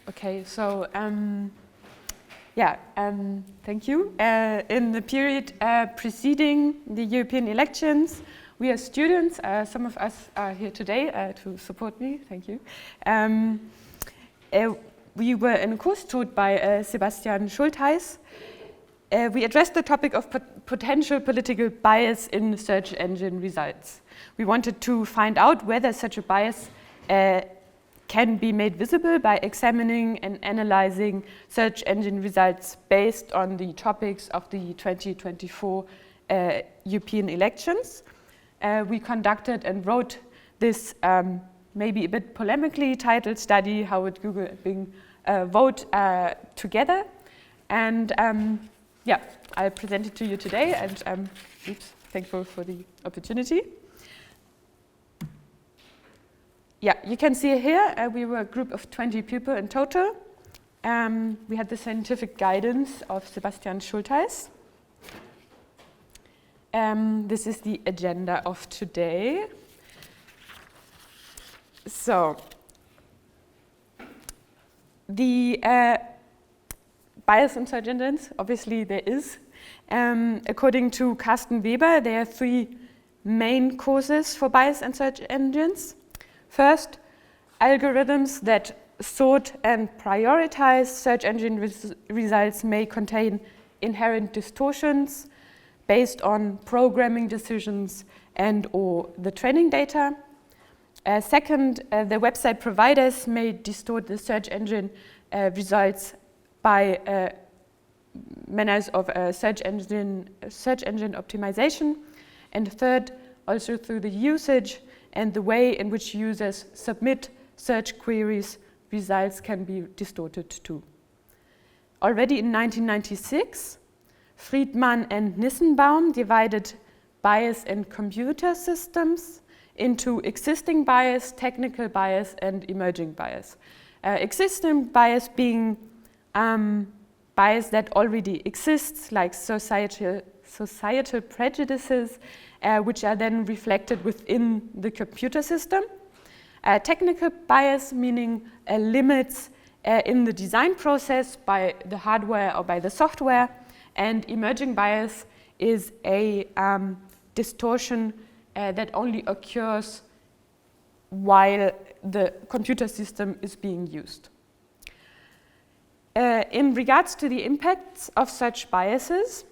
Okay, so thank you. In the period preceding the European elections, we as students, some of us are here today to support me, thank you. We were in a course taught by Sebastian Schultheiss. We addressed the topic of potential political bias in search engine results. We wanted to find out whether such a bias can be made visible by examining and analyzing search engine results based on the topics of the 2024 European elections. We conducted and wrote this maybe a bit polemically titled study, How would Google and Bing vote together? And I'll present it to you today, and thankful for the opportunity. Yeah, you can see here, we were a group of 20 people in total. We had the scientific guidance of Sebastian Schultheiss. This is the agenda of today. So, the bias in search engines, obviously there is. According to Carsten Weber, there are three main causes for bias in search engines. First, algorithms that sort and prioritize search engine results may contain inherent distortions based on programming decisions and or the training data. Second, the website providers may distort the search engine results by manners of search engine optimization. And third, also through the usage and the way in which users submit search queries, results can be distorted too. Already in 1996, Friedman and Nissenbaum divided bias in computer systems into existing bias, technical bias, and emerging bias. Existing bias being bias that already exists, like societal prejudices, which are then reflected within the computer system. Technical bias meaning limits in the design process by the hardware or by the software, and emerging bias is a distortion that only occurs while the computer system is being used. In regards to the impacts of such biases,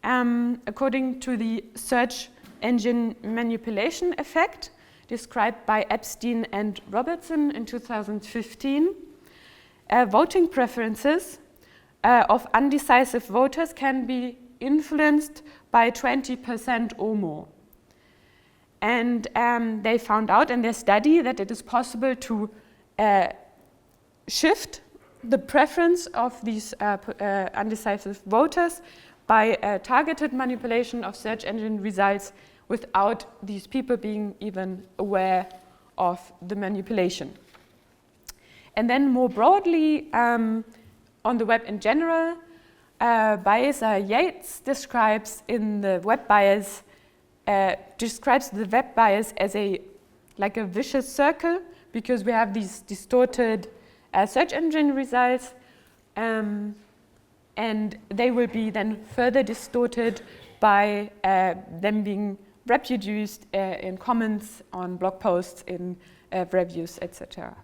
according to the search engine manipulation effect described by Epstein and Robertson in 2015, voting preferences of undecisive voters can be influenced by 20% or more. And they found out in their study that it is possible to shift the preference of these undecisive voters by targeted manipulation of search engine results without these people being even aware of the manipulation. And then more broadly, on the web in general, Baeza Yates describes the web bias as like a vicious circle, because we have these distorted search engine results, and they will be then further distorted by them being reproduced in comments on blog posts, in reviews, etc.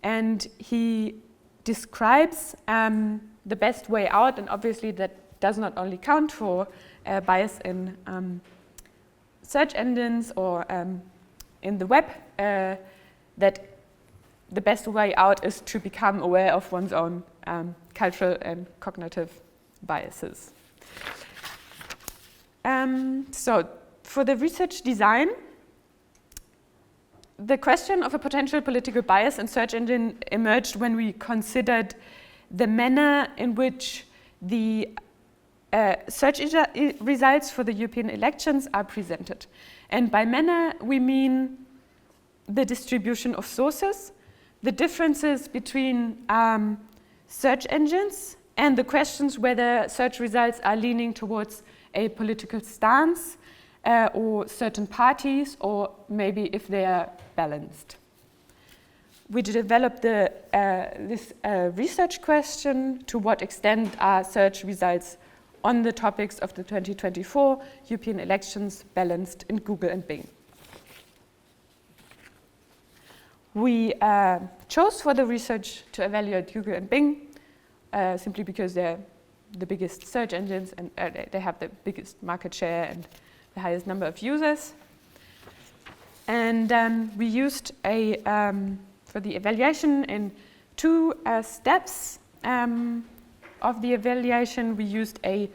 And he describes the best way out, and obviously that does not only count for bias in search engines or in the web, that the best way out is to become aware of one's own cultural and cognitive biases. So for the research design, the question of a potential political bias in search engine emerged when we considered the manner in which the search results for the European elections are presented. And by manner, we mean the distribution of sources, the differences between search engines, and the questions whether search results are leaning towards a political stance or certain parties, or maybe if they are balanced. we developed this research question: to what extent are search results on the topics of the 2024 European elections balanced in Google and Bing? We chose for the research to evaluate Google and Bing simply because they're the biggest search engines and they have the biggest market share and the highest number of users. And we used for the evaluation in 2 steps of the evaluation. We used a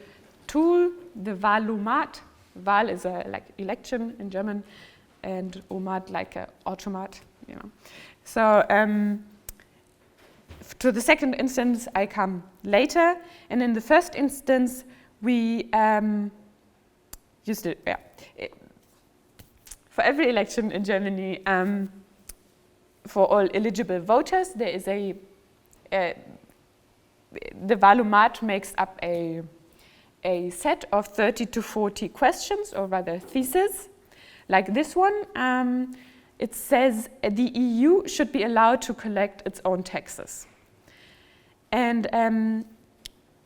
tool, the Wahlomat. Wahl is like election in German, and Omat like a automat, you know. So to the second instance, I come later, and in the first instance, we used it. Yeah. For every election in Germany, for all eligible voters, there is the Wahlomat makes up a set of 30 to 40 questions, or rather theses, like this one. It says the EU should be allowed to collect its own taxes. And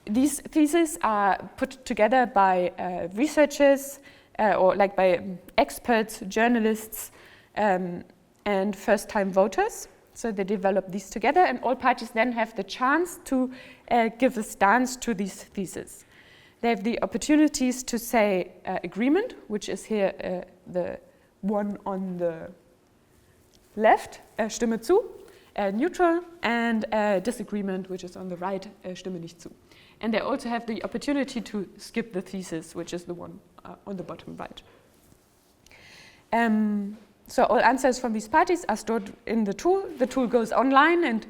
these theses are put together by researchers or like by experts, journalists, and first-time voters. So they develop these together, and all parties then have the chance to give a stance to these theses. They have the opportunities to say agreement, which is here the one on the left, Stimme zu, neutral, and disagreement, which is on the right, Stimme nicht zu. And they also have the opportunity to skip the thesis, which is the one on the bottom right. So all answers from these parties are stored in the tool. The tool goes online, and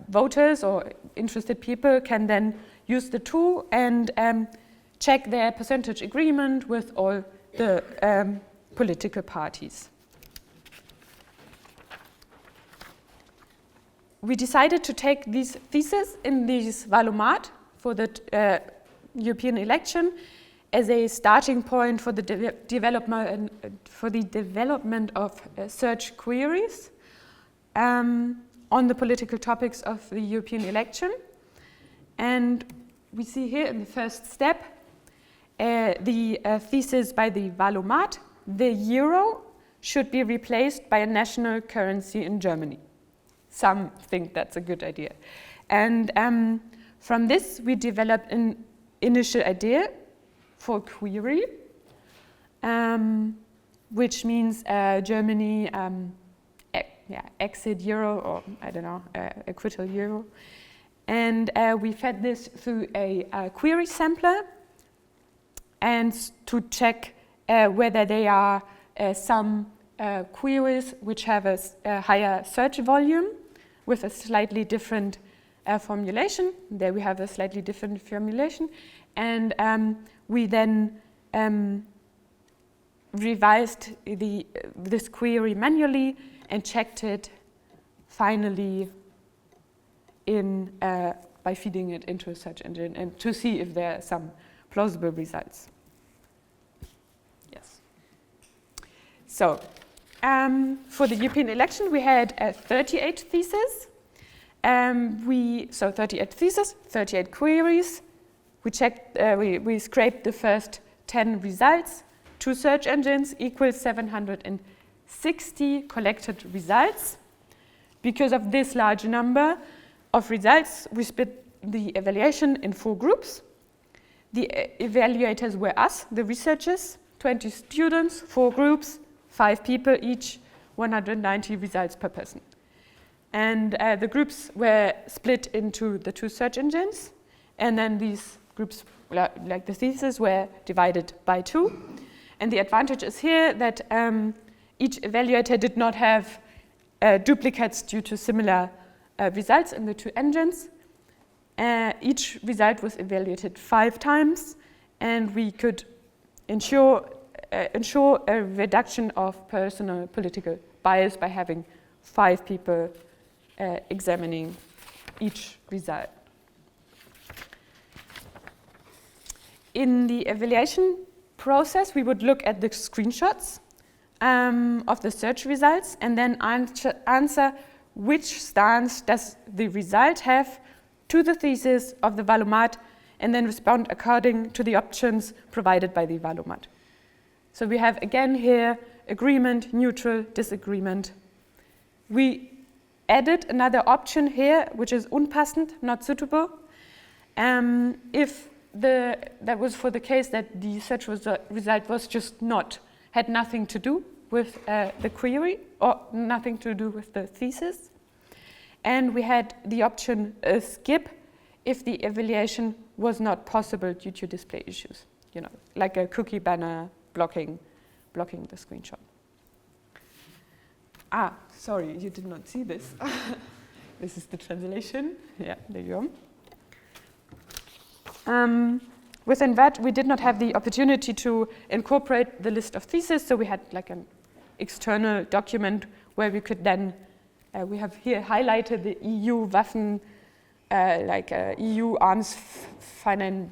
voters or interested people can then use the tool and check their percentage agreement with all the political parties. We decided to take these theses in this Wahlomat for the European election as a starting point for the development of search queries on the political topics of the European election. And we see here in the first step the thesis by the Wahlomat: the euro should be replaced by a national currency in Germany. Some think that's a good idea. And from this, we developed an initial idea for query, which means Germany exit euro, or I don't know, acquittal euro. And we fed this through a query sampler and to check whether there are some queries which have a higher search volume with a slightly different formulation. There we have a slightly different formulation. And we then revised this query manually and checked it finally by feeding it into a search engine and to see if there are some plausible results. Yes. So for the European election, we had 38 theses. 38 theses, 38 queries. We checked. We scraped the first 10 results. 2 search engines equals 760 collected results. Because of this large number of results, we split the evaluation in 4 groups. The evaluators were us, the researchers, 20 students, 4 groups, 5 people each, 190 results per person. And the groups were split into the 2 search engines, and then these groups, like the theses, were divided by 2. And the advantage is here that each evaluator did not have duplicates due to similar results in the 2 engines. Each result was evaluated 5 times, and we could ensure a reduction of personal political bias by having 5 people examining each result. In the evaluation process, we would look at the screenshots of the search results and then answer which stance does the result have to the thesis of the Valomat, and then respond according to the options provided by the Valomat. So we have again here agreement, neutral, disagreement. We added another option here, which is unpassend, not suitable. If that was for the case that the search result was just had nothing to do with the query or nothing to do with the thesis. And we had the option skip if the evaluation was not possible due to display issues, like a cookie banner blocking the screenshot. Sorry, you did not see this. This is the translation. Yeah, there you go. Within that, we did not have the opportunity to incorporate the list of theses, so we had like an external document where we could then, we have here highlighted the EU Waffen, EU arms Finanzierung,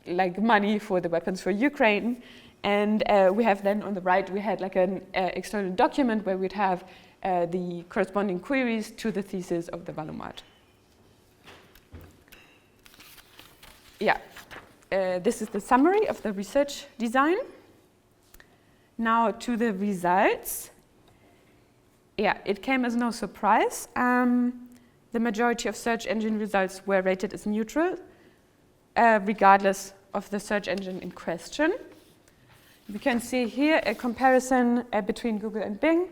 like money for the weapons for Ukraine. And we have then on the right, we had like an external document where we'd have the corresponding queries to the thesis of the Valomat. Yeah, this is the summary of the research design. Now to the results. Yeah, it came as no surprise. The majority of search engine results were rated as neutral, regardless of the search engine in question. We can see here a comparison between Google and Bing,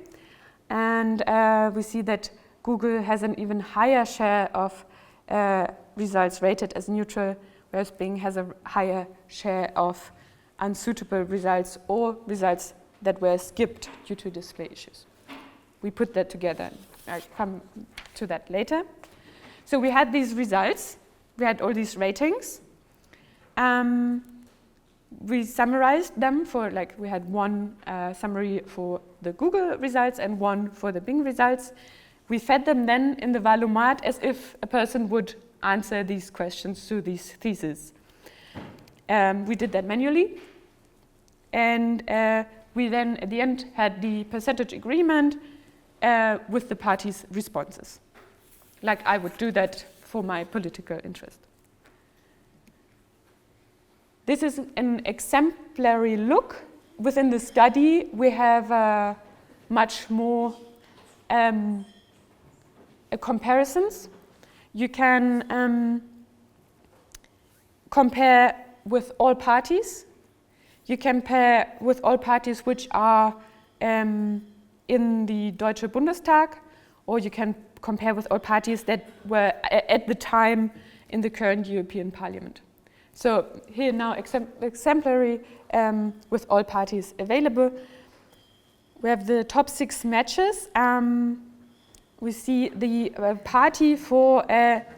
and we see that Google has an even higher share of results rated as neutral, whereas Bing has a higher share of unsuitable results or results that were skipped due to display issues. We put that together. I'll come to that later. So we had these results. We had all these ratings. We summarized them we had one summary for the Google results and one for the Bing results. We fed them then in the Valomat as if a person would answer these questions to these theses. We did that manually. And we then, at the end, had the percentage agreement with the parties' responses. Like I would do that for my political interest. This is an exemplary look. Within the study, we have much more comparisons. You can compare with all parties. You compare with all parties which are in the Deutsche Bundestag, or you can compare with all parties that were at the time in the current European Parliament. So here now exemplary with all parties available. We have the top 6 matches. We see the party for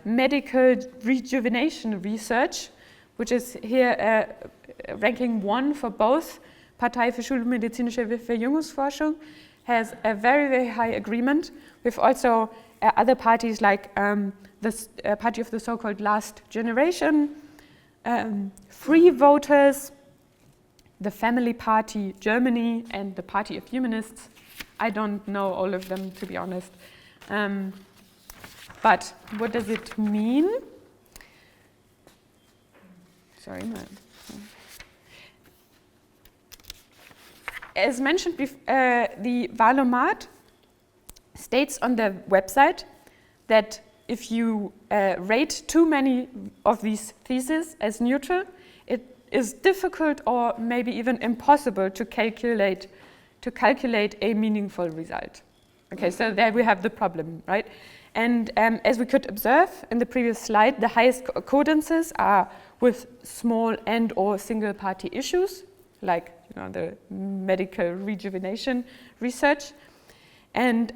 medical rejuvenation research, which is here ranking 1 for both. Partei für schulmedizinische Verjüngungsforschung has a very, very high agreement. We have also other parties like the party of the so-called last generation, Free Voters, the Family Party Germany, and the Party of Humanists. I don't know all of them, to be honest. But what does it mean? Sorry, no. As mentioned before, the Valomat states on the website that if you rate too many of these theses as neutral, it is difficult or maybe even impossible to calculate a meaningful result. Okay, so there we have the problem, right? And as we could observe in the previous slide, the highest accordances are with small and or single party issues, like the medical rejuvenation research. And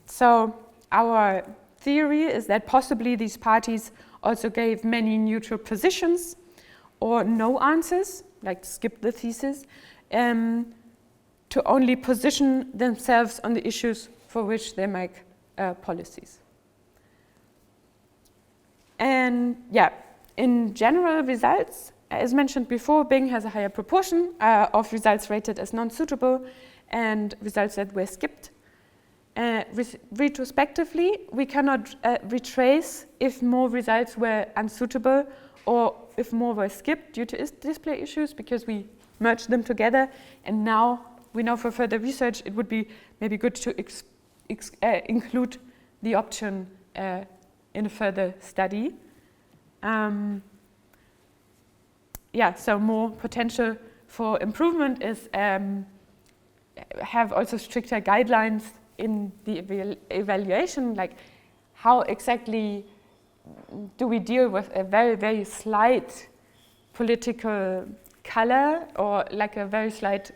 so our theory is that possibly these parties also gave many neutral positions or no answers, like skip the thesis, to only position themselves on the issues for which they make policies. And yeah, in general results, as mentioned before, Bing has a higher proportion of results rated as non-suitable, and results that were skipped. Retrospectively, we cannot retrace if more results were unsuitable or if more were skipped due to display issues, because we merged them together, and now we know for further research it would be maybe good to include the option in a further study. So more potential for improvement is have also stricter guidelines in the evaluation, like how exactly do we deal with a very, very slight political color, or like a very slight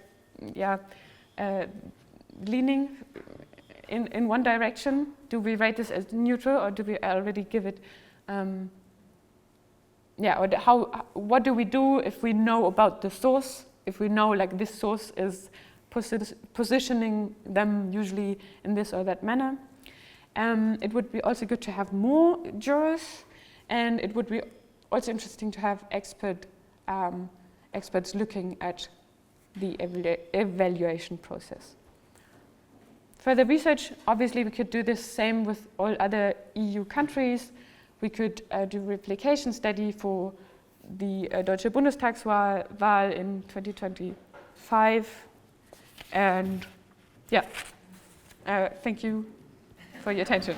leaning in one direction? Do we rate this as neutral, or do we already give it what do we do if we know about the source, if we know like this source is positioning them usually in this or that manner? It would be also good to have more jurors, and it would be also interesting to have experts looking at the evaluation process. Further research, obviously we could do this same with all other EU countries. We could do replication study for the Deutsche Bundestagswahl in 2025. And thank you for your attention.